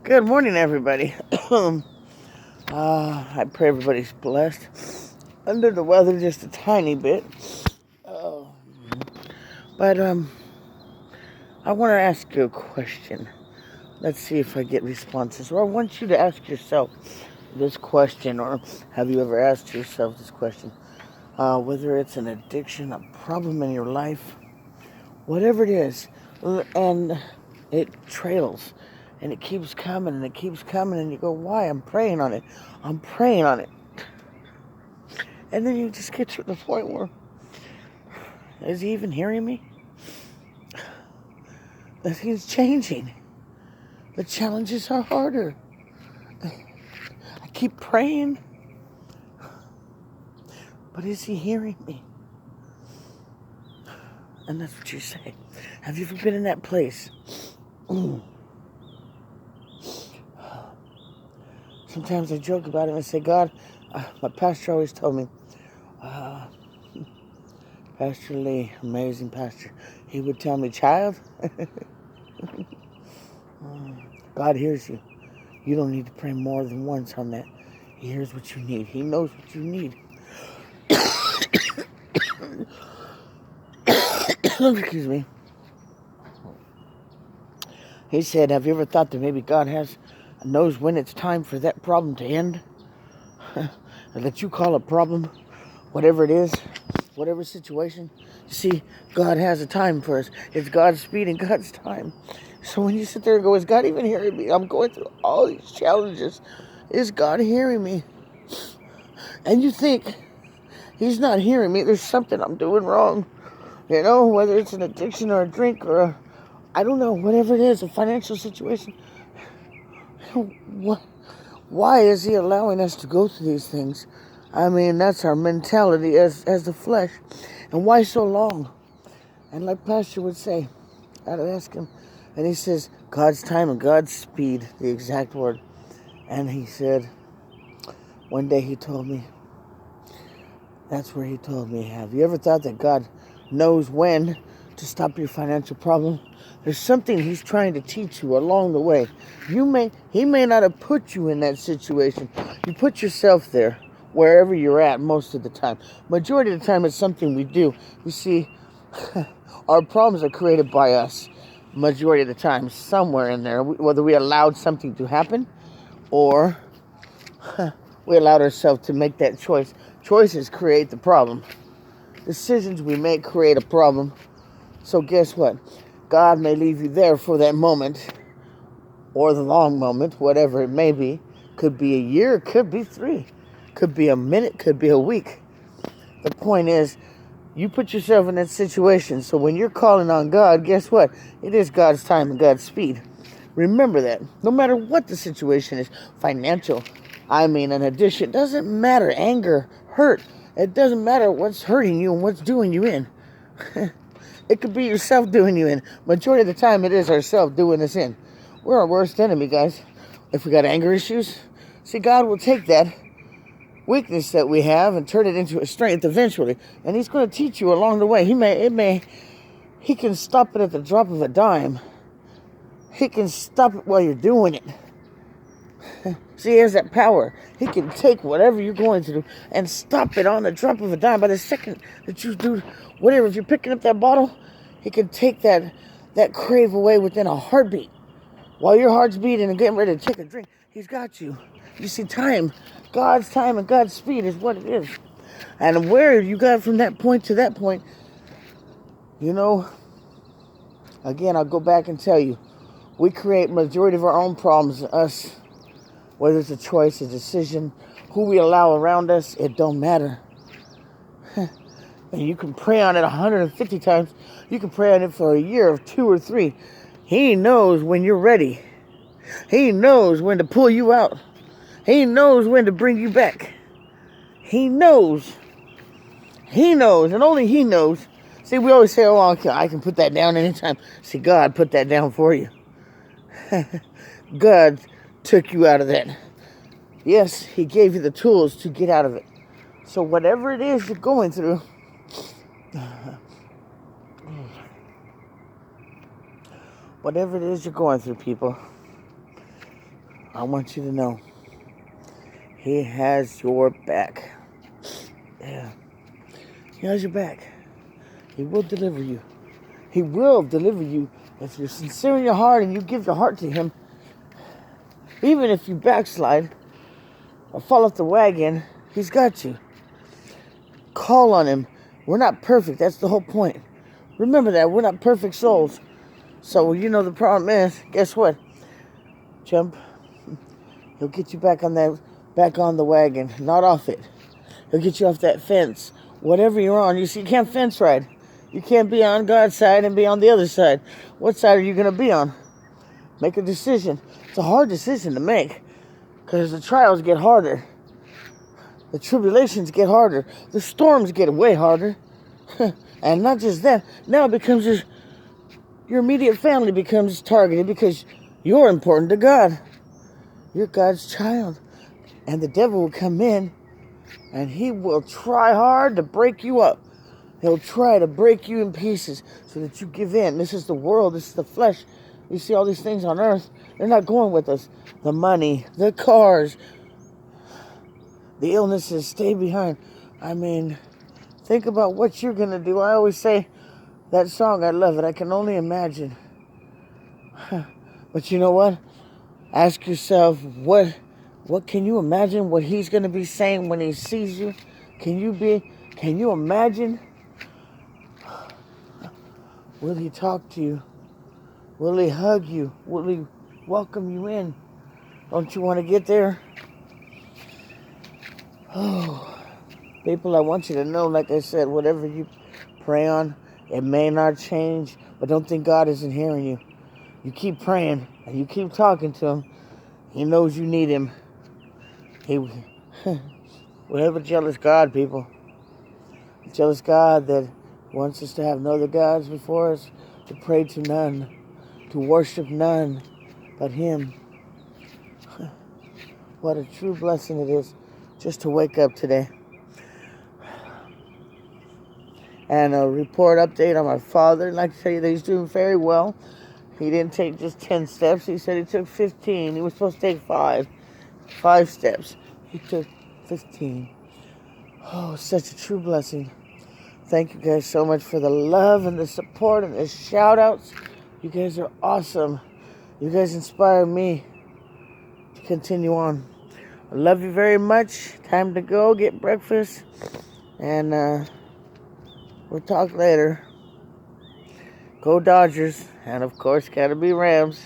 Good morning, everybody. I pray everybody's blessed. Under the weather just a tiny bit. Uh, but I want to ask you a question. Let's see if I get responses. Or I want you to ask yourself this question, or have you ever asked yourself this question? Whether it's an addiction, a problem in your life, whatever it is, and it trails and it keeps coming and it keeps coming, and you go, why? I'm praying on it. I'm praying on it. And then you just get to the point where, is he even hearing me? That he's changing. The challenges are harder. I keep praying, but is he hearing me? And that's what you say. Have you ever been in that place? Sometimes I joke about it and I say, God, my pastor always told me, Pastor Lee, amazing pastor, he would tell me, child, God hears you. You don't need to pray more than once on that. He hears what you need. He knows what you need. Excuse me. He said, have you ever thought that maybe God knows when it's time for that problem to end? That you call a problem, whatever it is, whatever situation. You see, God has a time for us. It's God's speed and God's time. So when you sit there and go, is God even hearing me? I'm going through all these challenges. Is God hearing me? And you think, he's not hearing me. There's something I'm doing wrong. You know, whether it's an addiction or a drink or I don't know, whatever it is, a financial situation. Why is he allowing us to go through these things? I mean, that's our mentality as the flesh. And why so long? And like Pastor would say, I'd ask him, and he says, God's time and God's speed, the exact word. And he said, one day he told me, that's where he told me, have you ever thought that God knows when to stop your financial problem? There's something he's trying to teach you along the way. He may not have put you in that situation. You put yourself there, wherever you're at most of the time. Majority of the time, it's something we do. You see, our problems are created by us. Majority of the time, somewhere in there, whether we allowed something to happen or we allowed ourselves to make that choice. Choices create the problem. Decisions we make create a problem. So guess what? God may leave you there for that moment, or the long moment, whatever it may be. Could be a year, could be 3. Could be a minute, could be a week. The point is, you put yourself in that situation, so when you're calling on God, guess what? It is God's time and God's speed. Remember that. No matter what the situation is, financial, an addiction, doesn't matter. Anger, hurt, it doesn't matter what's hurting you and what's doing you in. It could be yourself doing you in. Majority of the time, it is ourselves doing us in. We're our worst enemy, guys. If we got anger issues, see, God will take that weakness that we have and turn it into a strength eventually. And he's going to teach you along the way. He can stop it at the drop of a dime. He can stop it while you're doing it. See, he has that power. He can take whatever you're going through and stop it on the drop of a dime. By the second that you do whatever, if you're picking up that bottle, he can take that crave away within a heartbeat. While your heart's beating and getting ready to take a drink, he's got you. You see, God's time and God's speed is what it is. And where you got from that point to that point, again, I'll go back and tell you, we create majority of our own problems, us. Whether it's a choice, a decision, who we allow around us, it don't matter. And you can pray on it 150 times. You can pray on it for a year or 2 or 3. He knows when you're ready. He knows when to pull you out. He knows when to bring you back. He knows. He knows, and only he knows. See, we always say, oh, I can put that down anytime. See, God put that down for you. God took you out of that. Yes, he gave you the tools to get out of it. So whatever it is you're going through, people, I want you to know He has your back. Yeah, He has your back. He will deliver you. He will deliver you if you're sincere in your heart and you give your heart to Him. Even if you backslide or fall off the wagon, He's got you. Call on Him. We're not perfect. That's the whole point. Remember that. We're not perfect souls. So the problem is, guess what? Jump. He'll get you back on the wagon, not off it. He'll get you off that fence. Whatever you're on, you see, you can't fence ride. You can't be on God's side and be on the other side. What side are you going to be on? Make a decision. It's a hard decision to make because the trials get harder. The tribulations get harder. The storms get way harder. And not just that. Now it becomes your immediate family becomes targeted because you're important to God. You're God's child. And the devil will come in and he will try hard to break you up. He'll try to break you in pieces so that you give in. This is the world. This is the flesh. You see all these things on earth. They're not going with us. The money, the cars, the illnesses, stay behind. I mean, think about what you're going to do. I always say that song, I love it. I can only imagine. But you know what? Ask yourself, what can you imagine what He's going to be saying when He sees you? Can you imagine? Will He talk to you? Will He hug you? Will He welcome you in? Don't you want to get there? Oh, people, I want you to know, like I said, whatever you pray on, it may not change, but don't think God isn't hearing you. You keep praying and you keep talking to Him. He knows you need Him. We have a jealous God, people. A jealous God that wants us to have no other gods before us, to pray to none, to worship none but Him. What a true blessing it is just to wake up today. And a report update on my father. I'd like to tell you that he's doing very well. He didn't take just 10 steps. He said he took 15. He was supposed to take 5 steps. He took 15. Oh, such a true blessing. Thank you guys so much for the love and the support and the shout outs. You guys are awesome. You guys inspire me to continue on. I love you very much. Time to go get breakfast. And we'll talk later. Go Dodgers. And of course, gotta be Rams.